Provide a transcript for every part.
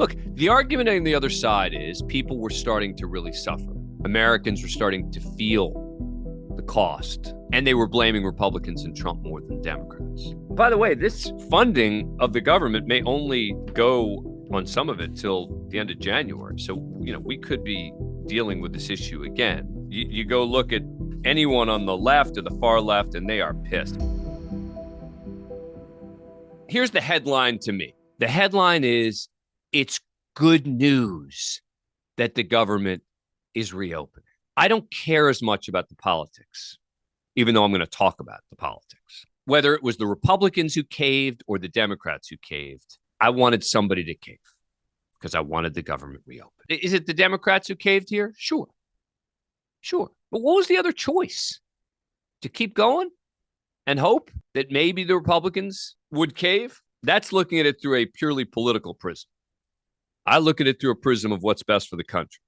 Look, the argument on the other side is people were starting to really suffer. Americans were starting to feel the cost, and they were blaming Republicans and Trump more than Democrats. By the way, this funding of the government may only go on some of it till the end of January. So, we could be dealing with this issue again. You go look at anyone on the left or the far left, and they are pissed. Here's the headline to me. The headline is, it's good news that the government is reopening. I don't care as much about the politics, even though I'm going to talk about the politics. Whether it was the Republicans who caved or the Democrats who caved, I wanted somebody to cave because I wanted the government reopened. Is it the Democrats who caved here? Sure. But what was the other choice? To keep going and hope that maybe the Republicans would cave? That's looking at it through a purely political prism. I look at it through a prism of what's best for the country.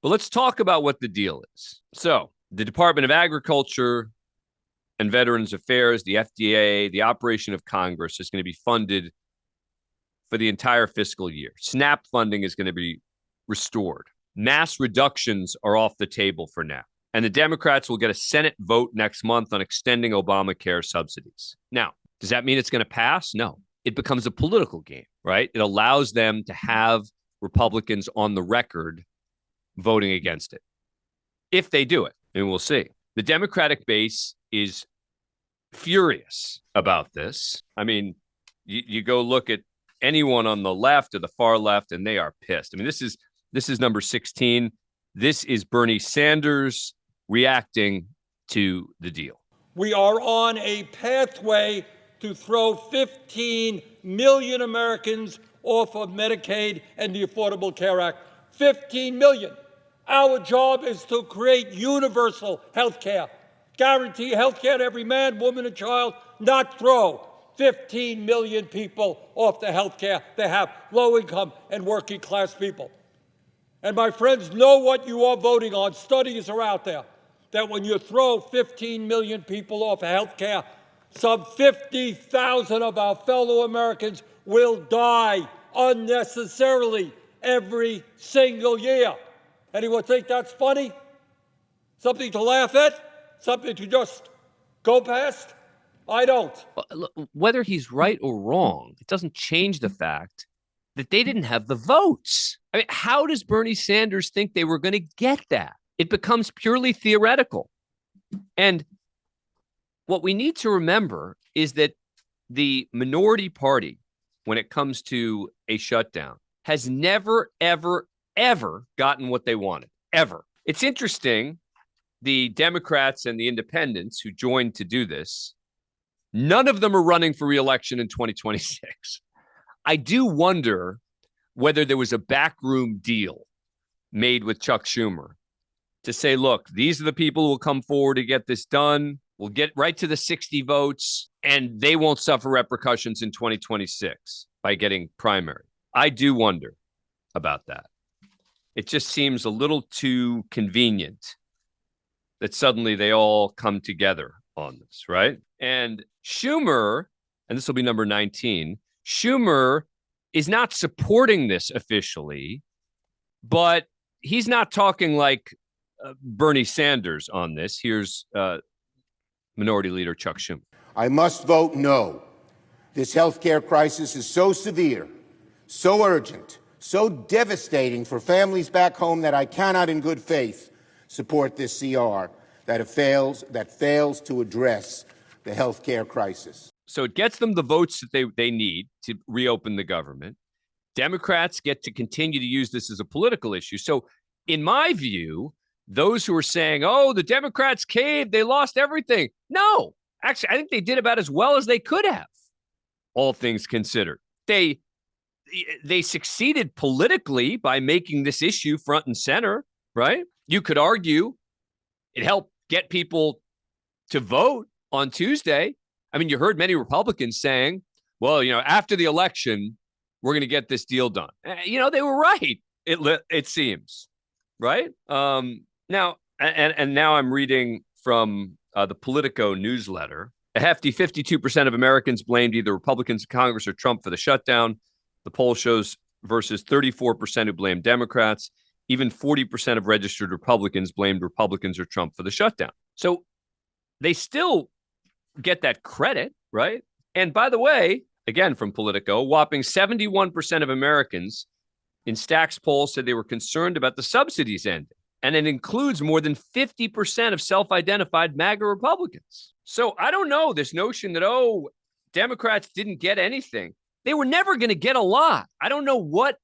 But let's talk about what the deal is. So the Department of Agriculture and Veterans Affairs, the FDA, the operation of Congress is going to be funded for the entire fiscal year. SNAP funding is going to be restored. Mass reductions are off the table for now. And the Democrats will get a Senate vote next month on extending Obamacare subsidies. Now, does that mean it's going to pass? No. It becomes a political game, right? It allows them to have Republicans on the record voting against it. If they do it, and we'll see. The Democratic base is furious about this. I mean, you go look at anyone on the left or the far left, and they are pissed. I mean, this is number 16. This is Bernie Sanders reacting to the deal. We are on a pathway to throw 15 million Americans off of Medicaid and the Affordable Care Act. 15 million. Our job is to create universal health care. Guarantee health care to every man, woman, and child, not throw 15 million people off the health care they have, low-income and working-class people. And my friends, know what you are voting on. Studies are out there that when you throw 15 million people off of health care, some 50,000 of our fellow Americans will die unnecessarily every single year. Anyone think that's funny? Something to laugh at? Something to just go past? I don't. Whether he's right or wrong, it doesn't change the fact that they didn't have the votes. I mean, how does Bernie Sanders think they were going to get that? It becomes purely theoretical. And what we need to remember is that the minority party, when it comes to a shutdown, has never, ever, ever gotten what they wanted, ever. It's interesting, the Democrats and the independents who joined to do this, none of them are running for re-election in 2026. I do wonder whether there was a backroom deal made with Chuck Schumer to say, look, these are the people who will come forward to get this done. We'll get right to the 60 votes, and they won't suffer repercussions in 2026 by getting primary. I do wonder about that. It just seems a little too convenient that suddenly they all come together on this, right? And Schumer, and this will be number 19, Schumer is not supporting this officially, but he's not talking like Bernie Sanders on this. Here's Minority Leader Chuck Schumer. I must vote no. This healthcare crisis is so severe, so urgent, so devastating for families back home that I cannot in good faith support this CR that fails to address the healthcare crisis. So it gets them the votes that they need to reopen the government. Democrats get to continue to use this as a political issue. So in my view, those who are saying, oh, the Democrats caved, they lost everything. No, actually, I think they did about as well as they could have, all things considered. They succeeded politically by making this issue front and center, right? You could argue it helped get people to vote on Tuesday. I mean, you heard many Republicans saying, well, after the election, we're going to get this deal done. They were right, it seems, right? Now I'm reading from the Politico newsletter. A hefty 52% of Americans blamed either Republicans in Congress or Trump for the shutdown. The poll shows versus 34% who blamed Democrats. Even 40% of registered Republicans blamed Republicans or Trump for the shutdown. So they still get that credit, right? And by the way, again, from Politico, a whopping 71% of Americans in Stack's poll said they were concerned about the subsidies ending. And it includes more than 50% of self-identified MAGA Republicans. So I don't know, this notion that, oh, Democrats didn't get anything. They were never going to get a lot. I don't know what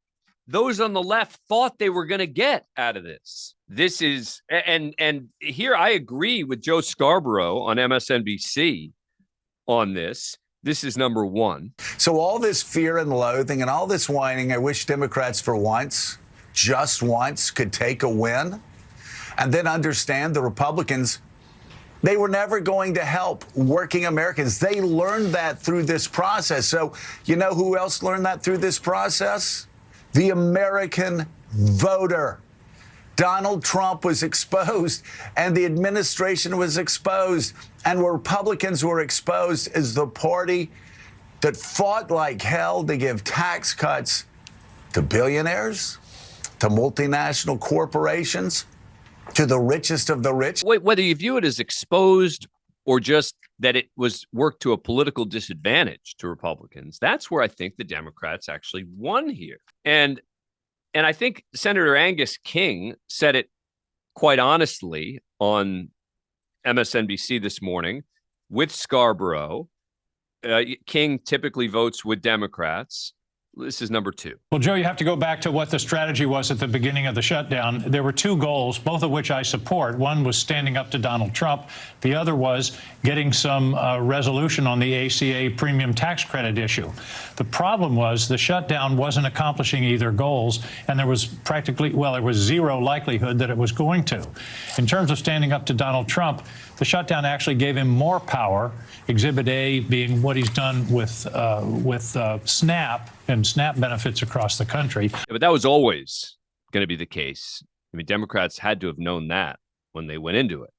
those on the left thought they were going to get out of this. This is, and here I agree with Joe Scarborough on MSNBC on this. This is number one. So all this fear and loathing and all this whining, I wish Democrats for once, just once, could take a win and then understand the Republicans, they were never going to help working Americans. They learned that through this process. So you know who else learned that through this process? The American voter. Donald Trump was exposed and the administration was exposed, and Republicans were exposed as the party that fought like hell to give tax cuts to billionaires, to multinational corporations, to the richest of the rich. Wait, whether you view it as exposed or just that it was worked to a political disadvantage to Republicans, that's where I think the Democrats actually won here. And I think Senator Angus King said it quite honestly on MSNBC this morning with Scarborough. King typically votes with Democrats. This is number two. Well, Joe, you have to go back to what the strategy was at the beginning of the shutdown. There were two goals, both of which I support. One was standing up to Donald Trump. The other was getting some resolution on the ACA premium tax credit issue. The problem was the shutdown wasn't accomplishing either goals, and there was practically, well, there was zero likelihood that it was going to. In terms of standing up to Donald Trump, the shutdown actually gave him more power, Exhibit A being what he's done with SNAP and SNAP benefits across the country. Yeah, but that was always going to be the case. I mean, Democrats had to have known that when they went into it.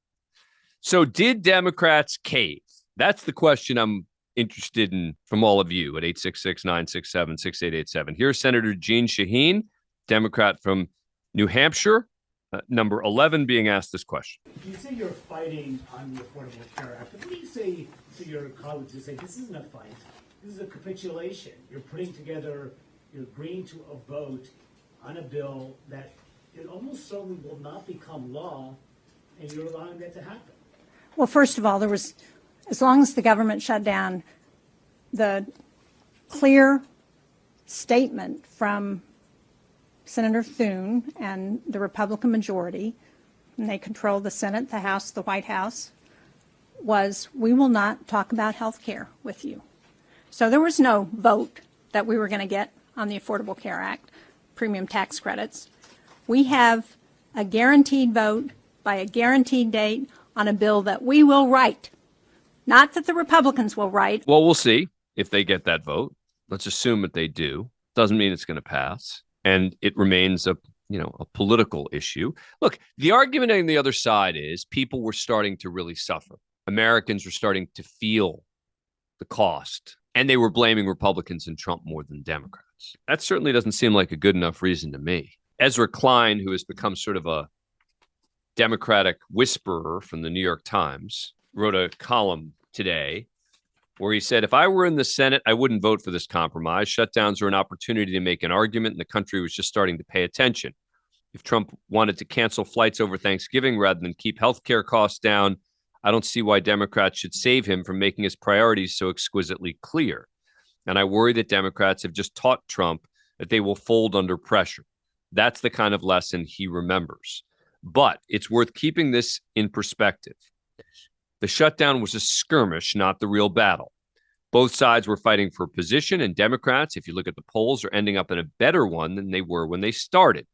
So did Democrats cave? That's the question I'm interested in from all of you at 866-967-6887. Here's Senator Jeanne Shaheen, Democrat from New Hampshire, number 11, being asked this question. You say you're fighting on the Affordable Care Act. What do you say to your colleagues who say this isn't a fight? This is a capitulation. You're putting together, you're agreeing to a vote on a bill that it almost certainly will not become law, and you're allowing that to happen. Well, first of all, there was, as long as the government shut down, the clear statement from Senator Thune and the Republican majority, and they control the Senate, the House, the White House, was we will not talk about health care with you. So there was no vote that we were going to get on the Affordable Care Act, premium tax credits. We have a guaranteed vote by a guaranteed date on a bill that we will write, not that the Republicans will write. Well, we'll see if they get that vote. Let's assume that they do. Doesn't mean it's going to pass. And it remains a political issue. Look, the argument on the other side is people were starting to really suffer. Americans were starting to feel the cost, and they were blaming Republicans and Trump more than Democrats. That certainly doesn't seem like a good enough reason to me. Ezra Klein, who has become sort of a Democratic whisperer from the New York Times, wrote a column today where he said, if I were in the Senate, I wouldn't vote for this compromise. Shutdowns are an opportunity to make an argument, and the country was just starting to pay attention. If Trump wanted to cancel flights over Thanksgiving rather than keep healthcare costs down, I don't see why Democrats should save him from making his priorities so exquisitely clear. And I worry that Democrats have just taught Trump that they will fold under pressure. That's the kind of lesson he remembers. But it's worth keeping this in perspective. The shutdown was a skirmish, not the real battle. Both sides were fighting for position, and Democrats, if you look at the polls, are ending up in a better one than they were when they started.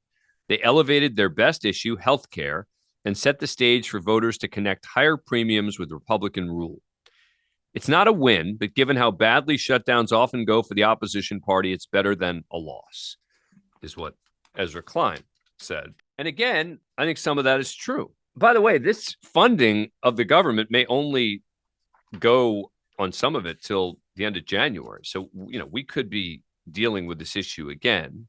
They elevated their best issue, health care, and set the stage for voters to connect higher premiums with Republican rule. It's not a win, but given how badly shutdowns often go for the opposition party, it's better than a loss, is what Ezra Klein said. And again, I think some of that is true. By the way, this funding of the government may only go on some of it till the end of January. So, we could be dealing with this issue again.